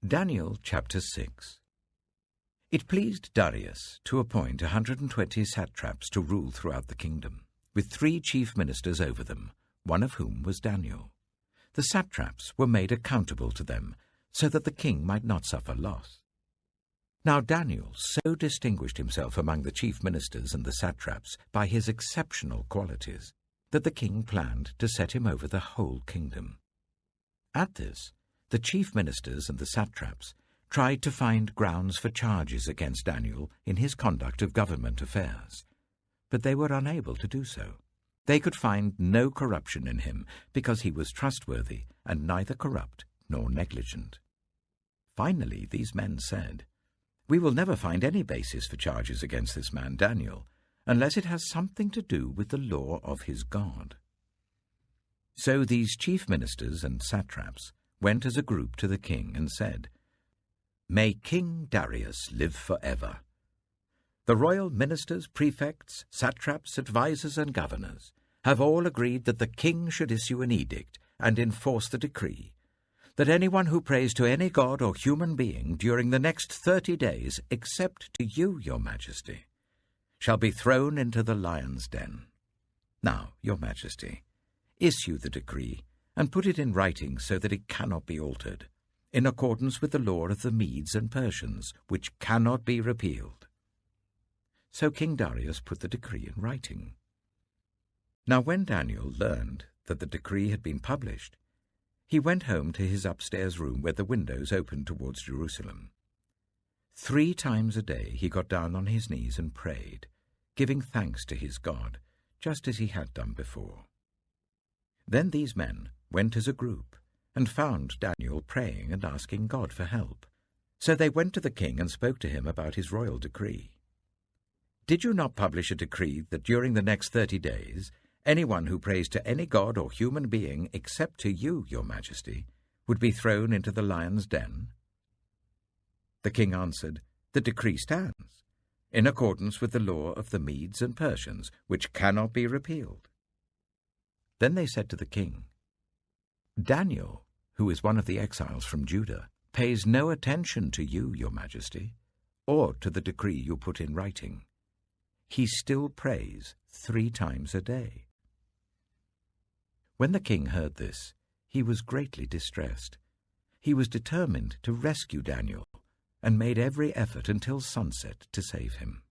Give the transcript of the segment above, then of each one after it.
Daniel chapter 6. It pleased Darius to appoint 120 satraps to rule throughout the kingdom, with 3 chief ministers over them, one of whom was Daniel. The satraps were made accountable to them, so that the king might not suffer loss. Now Daniel so distinguished himself among the chief ministers and the satraps by his exceptional qualities, that the king planned to set him over the whole kingdom. At this, the chief ministers and the satraps tried to find grounds for charges against Daniel in his conduct of government affairs, but they were unable to do so. They could find no corruption in him, because he was trustworthy and neither corrupt nor negligent. Finally, these men said, "We will never find any basis for charges against this man Daniel, unless it has something to do with the law of his God." So these chief ministers and satraps went as a group to the king and said, "May King Darius live forever. The royal ministers, prefects, satraps, advisers, and governors have all agreed that the king should issue an edict and enforce the decree that anyone who prays to any god or human being during the next 30 days, except to you, your majesty, shall be thrown into the lion's den. Now, your majesty, issue the decree and put it in writing so that it cannot be altered, in accordance with the law of the Medes and Persians, which cannot be repealed." So King Darius put the decree in writing. Now when Daniel learned that the decree had been published, he went home to his upstairs room where the windows opened towards Jerusalem. 3 times a day he got down on his knees and prayed, giving thanks to his God, just as he had done before. Then these men went as a group and found Daniel praying and asking God for help. So they went to the king and spoke to him about his royal decree. "Did you not publish a decree that during the next 30 days, anyone who prays to any god or human being except to you, your majesty, would be thrown into the lion's den?" The king answered, "The decree stands, in accordance with the law of the Medes and Persians, which cannot be repealed." Then they said to the king, "Daniel, who is one of the exiles from Judah, pays no attention to you, your majesty, or to the decree you put in writing. He still prays 3 times a day." When the king heard this, he was greatly distressed. He was determined to rescue Daniel and made every effort until sunset to save him.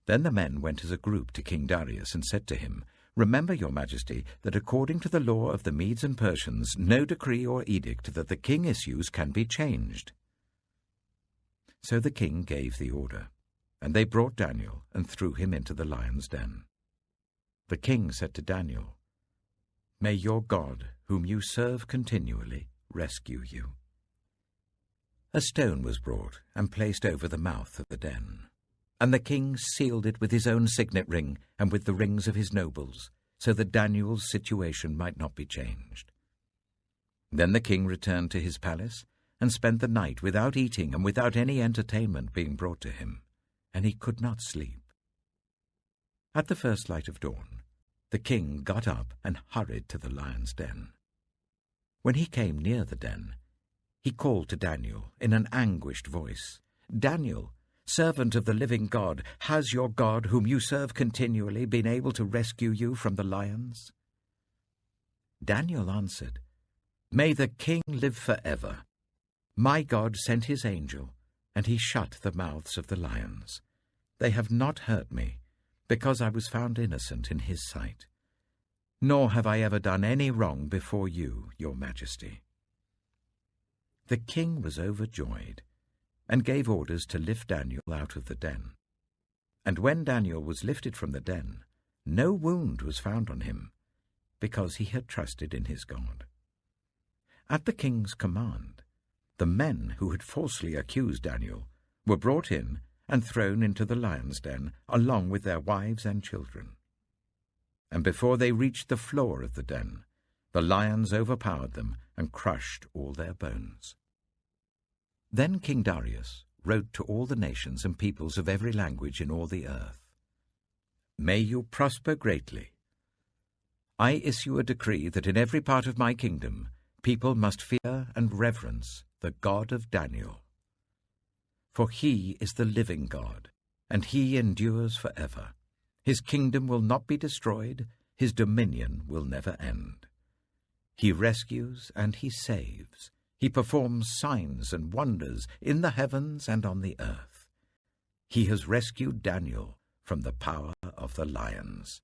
Then the men went as a group to King Darius and said to him, "Remember, your majesty, that according to the law of the Medes and Persians, no decree or edict that the king issues can be changed." So the king gave the order, and they brought Daniel and threw him into the lion's den. The king said to Daniel, "May your God, whom you serve continually, rescue you." A stone was brought and placed over the mouth of the den, and the king sealed it with his own signet ring and with the rings of his nobles, so that Daniel's situation might not be changed. Then the king returned to his palace and spent the night without eating and without any entertainment being brought to him, and he could not sleep. At the first light of dawn, the king got up and hurried to the lion's den. When he came near the den, he called to Daniel in an anguished voice, "Daniel, servant of the living God, has your God, whom you serve continually, been able to rescue you from the lions?" Daniel answered, "May the king live forever. My God sent his angel, and he shut the mouths of the lions. They have not hurt me, because I was found innocent in his sight. Nor have I ever done any wrong before you, your majesty." The king was overjoyed, and gave orders to lift Daniel out of the den. And when Daniel was lifted from the den, no wound was found on him, because he had trusted in his God. At the king's command, the men who had falsely accused Daniel were brought in and thrown into the lion's den, along with their wives and children. And before they reached the floor of the den, the lions overpowered them and crushed all their bones. Then King Darius wrote to all the nations and peoples of every language in all the earth, "May you prosper greatly. I issue a decree that in every part of my kingdom people must fear and reverence the the God of Daniel. For he is the living God, and he endures forever. His kingdom will not be destroyed, his dominion will never end. He rescues and he saves. He performs signs and wonders in the heavens and on the earth. He has rescued Daniel from the power of the lions.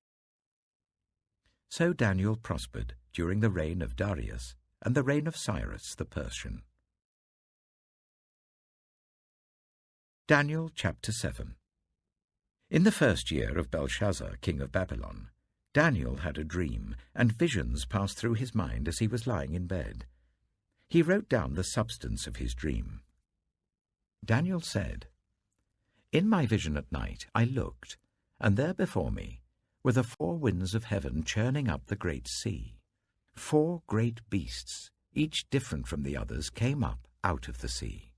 So Daniel prospered during the reign of Darius and the reign of Cyrus the Persian. Daniel chapter 7. In the first year of Belshazzar, king of Babylon, Daniel had a dream, and visions passed through his mind as he was lying in bed. He wrote down the substance of his dream. Daniel said, "In my vision at night I looked, and there before me were the four winds of heaven churning up the great sea. 4 great beasts, each different from the others, came up out of the sea.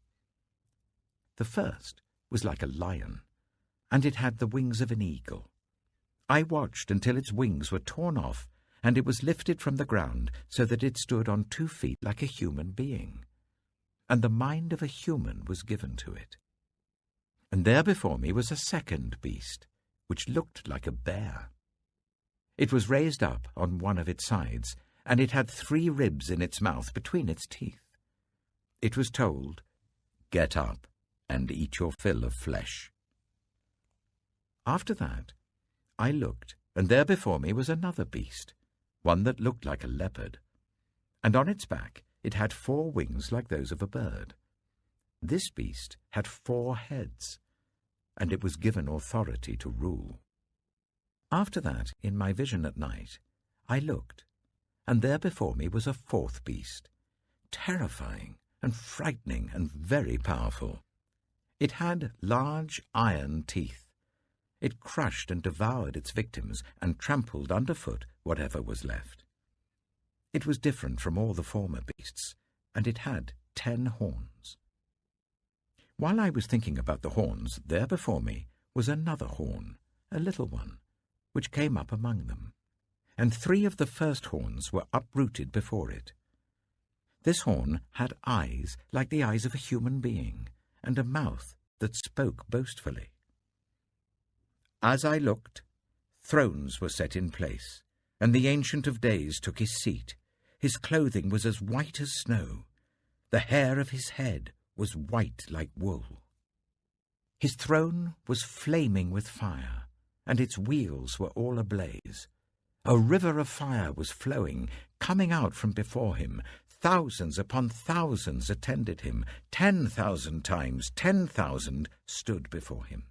The first was like a lion, and it had the wings of an eagle. I watched until its wings were torn off, and it was lifted from the ground so that it stood on 2 feet like a human being, and the mind of a human was given to it. And there before me was a second beast, which looked like a bear. It was raised up on one of its sides, and it had 3 ribs in its mouth between its teeth. It was told, 'Get up and eat your fill of flesh.' After that, I looked, and there before me was another beast, one that looked like a leopard, and on its back it had 4 wings like those of a bird. This beast had 4 heads, and it was given authority to rule. After that, in my vision at night, I looked, and there before me was a 4th beast, terrifying and frightening and very powerful. It had large iron teeth. It crushed and devoured its victims and trampled underfoot whatever was left. It was different from all the former beasts, and it had 10 horns. While I was thinking about the horns, there before me was another horn, a little one, which came up among them, and 3 of the first horns were uprooted before it. This horn had eyes like the eyes of a human being, and a mouth that spoke boastfully. As I looked, thrones were set in place, and the Ancient of Days took his seat. His clothing was as white as snow. The hair of his head was white like wool. His throne was flaming with fire, and its wheels were all ablaze. A river of fire was flowing, coming out from before him. Thousands upon thousands attended him. 10,000 times 10,000 stood before him.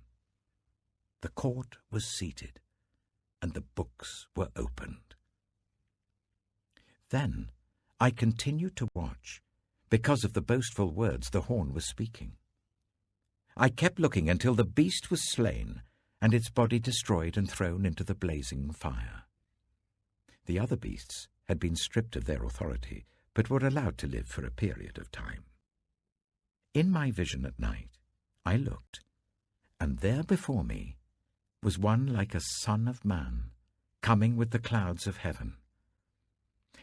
The court was seated, and the books were opened. Then I continued to watch, because of the boastful words the horn was speaking. I kept looking until the beast was slain, and its body destroyed and thrown into the blazing fire. The other beasts had been stripped of their authority, but were allowed to live for a period of time. In my vision at night, I looked, and there before me was one like a son of man, coming with the clouds of heaven.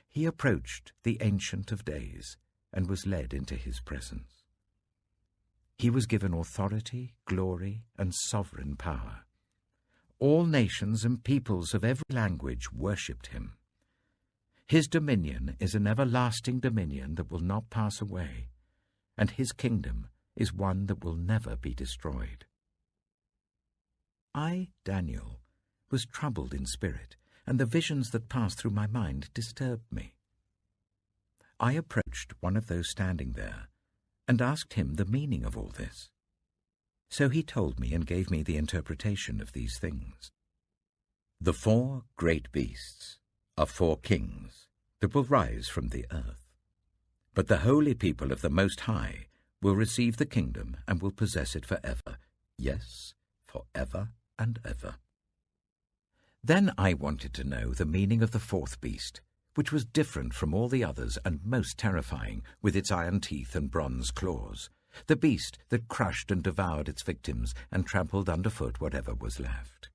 He approached the Ancient of Days and was led into his presence. He was given authority, glory, and sovereign power. All nations and peoples of every language worshipped him. His dominion is an everlasting dominion that will not pass away, and his kingdom is one that will never be destroyed. I, Daniel, was troubled in spirit, and the visions that passed through my mind disturbed me. I approached one of those standing there and asked him the meaning of all this. So he told me and gave me the interpretation of these things. The 4 great beasts are 4 kings that will rise from the earth, but the holy people of the Most High will receive the kingdom and will possess it forever, yes, forever and ever. Then I wanted to know the meaning of the 4th beast, which was different from all the others and most terrifying, with its iron teeth and bronze claws, the beast that crushed and devoured its victims and trampled underfoot whatever was left.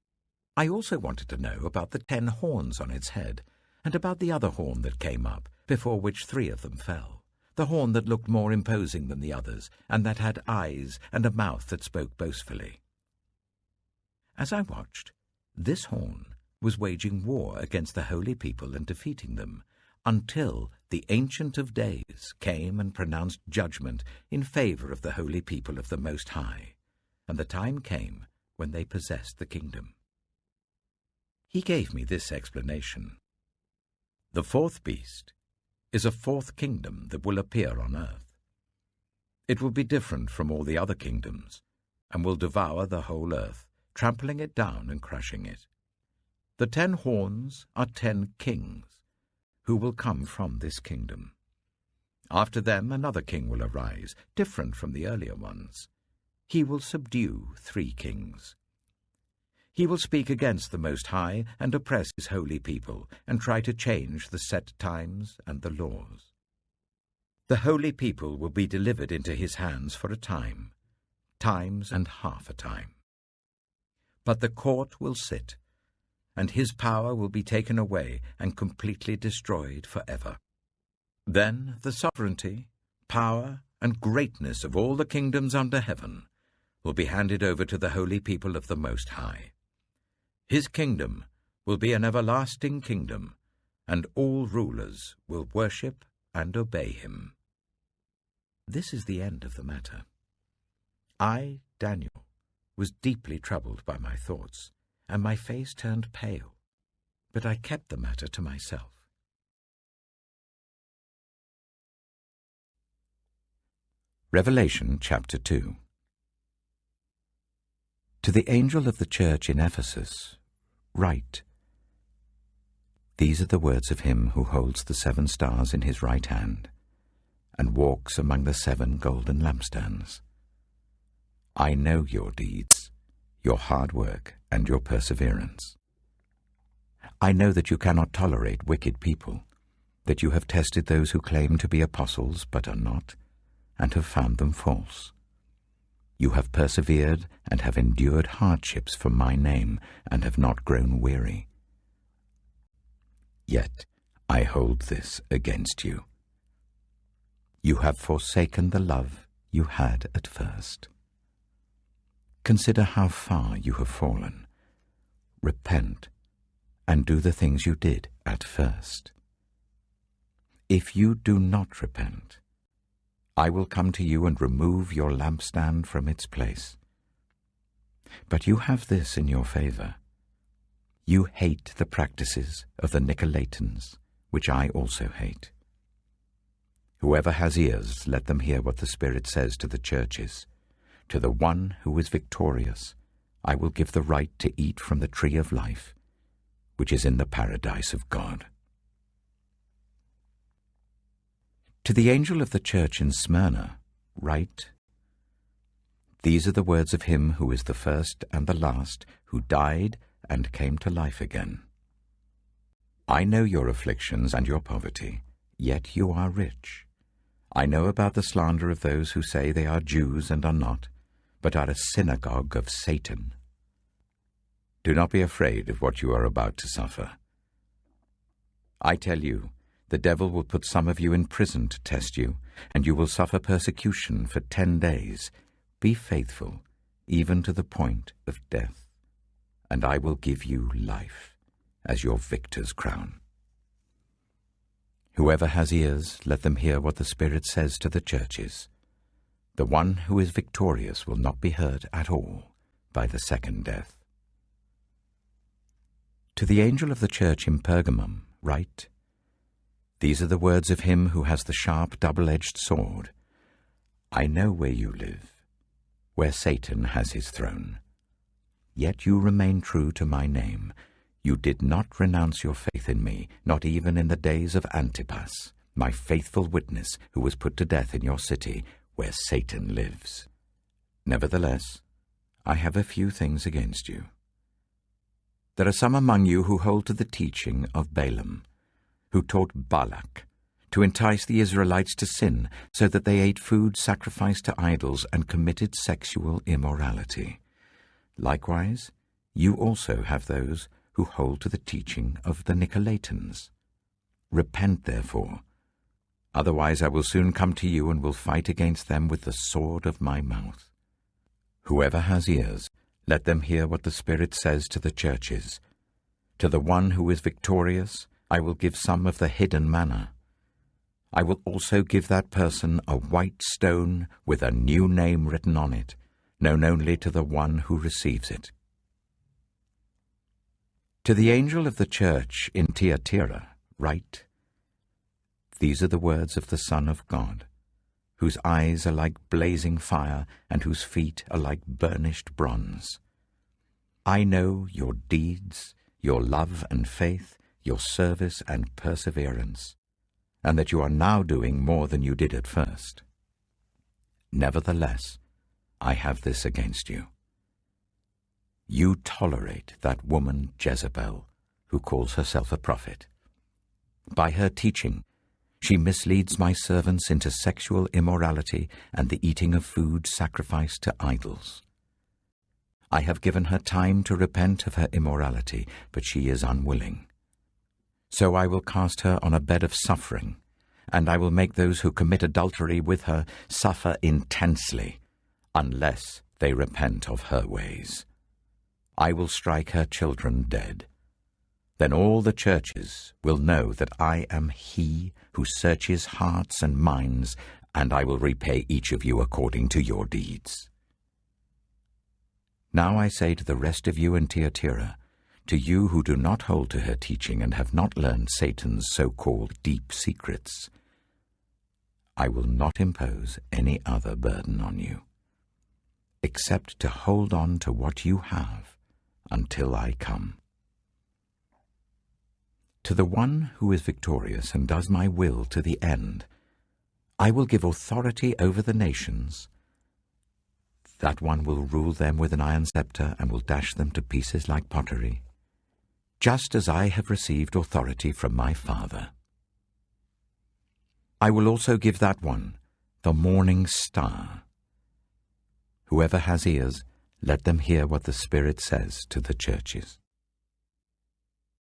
I also wanted to know about the 10 horns on its head, and about the other horn that came up, before which 3 of them fell, the horn that looked more imposing than the others, and that had eyes and a mouth that spoke boastfully. As I watched, this horn was waging war against the holy people and defeating them, until the Ancient of Days came and pronounced judgment in favor of the holy people of the Most High, and the time came when they possessed the kingdom. He gave me this explanation. The fourth beast is a fourth kingdom that will appear on earth. It will be different from all the other kingdoms, and will devour the whole earth, trampling it down and crushing it. The 10 horns are 10 kings, who will come from this kingdom. After them another king will arise, different from the earlier ones. He will subdue 3 kings. He will speak against the Most High and oppress his holy people, and try to change the set times and the laws. The holy people will be delivered into his hands for a time, times and half a time. But the court will sit, and his power will be taken away and completely destroyed forever. Then the sovereignty, power, and greatness of all the kingdoms under heaven will be handed over to the holy people of the Most High. His kingdom will be an everlasting kingdom, and all rulers will worship and obey him. This is the end of the matter. I, Daniel, was deeply troubled by my thoughts, and my face turned pale, but I kept the matter to myself. Revelation chapter 2. To the angel of the church in Ephesus, write, These are the words of him who holds the 7 stars in his right hand, and walks among the 7 golden lampstands. I know your deeds, your hard work, and your perseverance. I know that you cannot tolerate wicked people, that you have tested those who claim to be apostles but are not, and have found them false. You have persevered and have endured hardships for my name, and have not grown weary. Yet I hold this against you. You have forsaken the love you had at first. Consider how far you have fallen. Repent, and do the things you did at first. If you do not repent, I will come to you and remove your lampstand from its place. But you have this in your favor. You hate the practices of the Nicolaitans, which I also hate. Whoever has ears, let them hear what the Spirit says to the churches. To the one who is victorious, I will give the right to eat from the tree of life, which is in the paradise of God. To the angel of the church in Smyrna, write, These are the words of him who is the first and the last, who died and came to life again. I know your afflictions and your poverty, yet you are rich. I know about the slander of those who say they are Jews and are not, but are a synagogue of Satan. Do not be afraid of what you are about to suffer. I tell you, the devil will put some of you in prison to test you, and you will suffer persecution for 10 days. Be faithful, even to the point of death, and I will give you life as your victor's crown. Whoever has ears, let them hear what the Spirit says to the churches. The one who is victorious will not be hurt at all by the second death. To the angel of the church in Pergamum, write, These are the words of him who has the sharp double-edged sword. I know where you live, where Satan has his throne. Yet you remain true to my name. You did not renounce your faith in me, not even in the days of Antipas, my faithful witness, who was put to death in your city, where Satan lives. Nevertheless, I have a few things against you. There are some among you who hold to the teaching of Balaam, who taught Balak to entice the Israelites to sin, so that they ate food sacrificed to idols and committed sexual immorality. Likewise, you also have those who hold to the teaching of the Nicolaitans. Repent, therefore. Otherwise I will soon come to you and will fight against them with the sword of my mouth. Whoever has ears, let them hear what the Spirit says to the churches. To the one who is victorious, I will give some of the hidden manna. I will also give that person a white stone with a new name written on it, known only to the one who receives it. To the angel of the church in Thyatira write, These are the words of the Son of God, whose eyes are like blazing fire and whose feet are like burnished bronze. I know your deeds, your love and faith, your service and perseverance, and that you are now doing more than you did at first. Nevertheless, I have this against you. You tolerate that woman Jezebel, who calls herself a prophet. By her teaching, she misleads my servants into sexual immorality and the eating of food sacrificed to idols. I have given her time to repent of her immorality, but she is unwilling. So I will cast her on a bed of suffering, and I will make those who commit adultery with her suffer intensely, unless they repent of her ways. I will strike her children dead. Then all the churches will know that I am He who searches hearts and minds, and I will repay each of you according to your deeds. Now I say to the rest of you in Thyatira, to you who do not hold to her teaching and have not learned Satan's so-called deep secrets, I will not impose any other burden on you, except to hold on to what you have until I come. To the one who is victorious and does my will to the end, I will give authority over the nations. That one will rule them with an iron scepter and will dash them to pieces like pottery, just as I have received authority from my Father. I will also give that one the morning star. Whoever has ears, let them hear what the Spirit says to the churches.